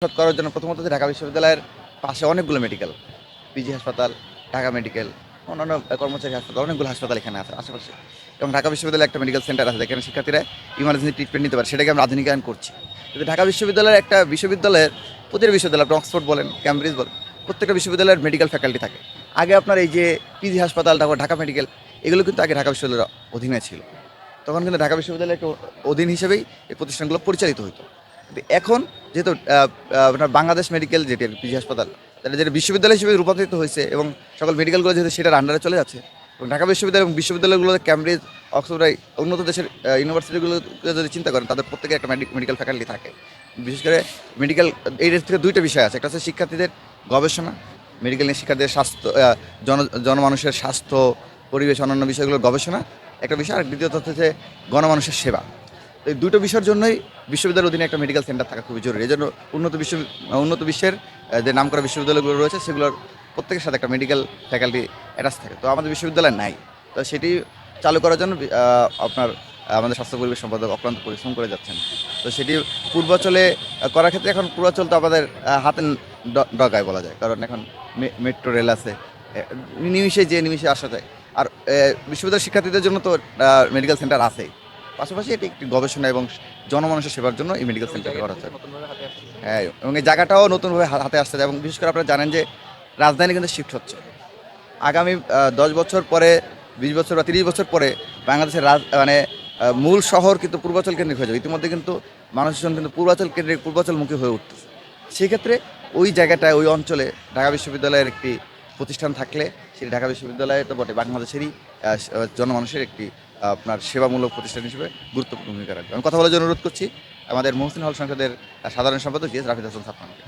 করার জন্য প্রথমত ঢাকা বিশ্ববিদ্যালয়ের পাশে অনেকগুলো মেডিকেল, পিজি হাসপাতাল, ঢাকা মেডিকেল, অন্যান্য কর্মচারী হাসপাতাল, অনেকগুলো হাসপাতাল এখানে আছে আশেপাশে। এবং ঢাকা বিশ্ববিদ্যালয়ে একটা মেডিকেল সেন্টার আছে যেখানে শিক্ষার্থীরা ইমার্জেন্সি ট্রিটমেন্ট নিতে পারে, সেটাকে আমরা আধুনিকায়ন করছি। কিন্তু ঢাকা বিশ্ববিদ্যালয়ের একটা বিশ্ববিদ্যালয়ের প্রতিটা বিশ্ববিদ্যালয়, আপনি অক্সফোর্ড বলেন, ক্যামব্রিজ বলেন, প্রত্যেকটা বিশ্ববিদ্যালয়ের মেডিকেল ফ্যাকাল্টি থাকে। আগে আপনার এই যে পিজি হাসপাতাল, তারপর ঢাকা মেডিকেল, এগুলো কিন্তু আগে ঢাকা বিশ্ববিদ্যালয়ের অধীনে ছিল। তখন কিন্তু ঢাকা বিশ্ববিদ্যালয়ের একটা অধীন হিসেবেই এই প্রতিষ্ঠানগুলো পরিচালিত হতো। কিন্তু এখন যেহেতু আপনার বাংলাদেশ মেডিকেল যেটি পিজি হাসপাতাল, তাহলে যেটা বিশ্ববিদ্যালয় হিসেবে রূপান্তরিত হয়েছে এবং সকল মেডিকেলগুলো যেহেতু সেটার আন্ডারে চলে যাচ্ছে, এবং ঢাকা বিশ্ববিদ্যালয় এবং বিশ্ববিদ্যালয়গুলোতে ক্যামব্রিজ, অক্সফোর্ড, উন্নত দেশের ইউনিভার্সিটিগুলোকে যদি চিন্তা করেন, তাদের প্রত্যেকে একটা মেডিকেল ফ্যাকাল্টি থাকে। বিশেষ করে মেডিকেল এই থেকে দুইটা বিষয় আছে, একটা হচ্ছে শিক্ষার্থীদের গবেষণা, মেডিকেল নিয়ে শিক্ষার্থীদের স্বাস্থ্য, জনমানুষের স্বাস্থ্য, পরিবেশ, অন্যান্য বিষয়গুলোর গবেষণা একটা বিষয়, আর দ্বিতীয়ত হচ্ছে গণমানুষের সেবা। এই দুটো বিষয়ের জন্যই বিশ্ববিদ্যালয়ের অধীনে একটা মেডিকেল সেন্টার থাকা খুবই জরুরি। এই জন্য উন্নত বিশ্বের যে নামকরা বিশ্ববিদ্যালয়গুলো রয়েছে সেগুলোর প্রত্যেকের সাথে একটা মেডিকেল ফ্যাকাল্টি অ্যাটাচ থাকে। তো আমাদের বিশ্ববিদ্যালয় নাই। তো সেটি চালু করার জন্য আপনার আমাদের স্বাস্থ্য পরিবেশ সম্পাদক অক্লান্ত পরিশ্রম করে যাচ্ছেন। তো সেটি পূর্বাচলে করার ক্ষেত্রে এখন পূর্বাচল তো আমাদের হাতে ডগায় বলা যায়, কারণ এখন মেট্রো রেল আছে, নিমিষে আসা যায়। আর বিশ্ববিদ্যালয়ের শিক্ষার্থীদের জন্য তো মেডিকেল সেন্টার আছেই। পাশাপাশি এটি একটি গবেষণা এবং জনমানুষের সেবার জন্য এই মেডিকেল সেন্টারটি করা হচ্ছে। হ্যাঁ, এবং এই জায়গাটাও নতুনভাবে হাতে আসছে, এবং বিশেষ করে আপনারা জানেন যে রাজধানী কিন্তু শিফট হচ্ছে। আগামী 10 বছর পরে, 20 বছর বা 30 বছর পরে বাংলাদেশের মূল শহর কিন্তু পূর্বাচল কেন্দ্রিক হয়ে যাবে। ইতিমধ্যে কিন্তু মানুষজন কিন্তু পূর্বাচলমুখী হয়ে উঠতেছে। সেক্ষেত্রে ওই জায়গাটায়, ওই অঞ্চলে ঢাকা বিশ্ববিদ্যালয়ের একটি প্রতিষ্ঠান থাকলে সেটি ঢাকা বিশ্ববিদ্যালয় তো বটে, বাংলাদেশেরই জনমানুষের একটি আপনার সেবামূলক প্রতিষ্ঠান হিসেবে গুরুত্বপূর্ণ ভূমিকা রাখবে। আমি কথা বলার জন্য অনুরোধ করছি আমাদের মহসিন হল সংসদের সাধারণ সম্পাদক জিএস রাফিদ হাসান সাফমানকে।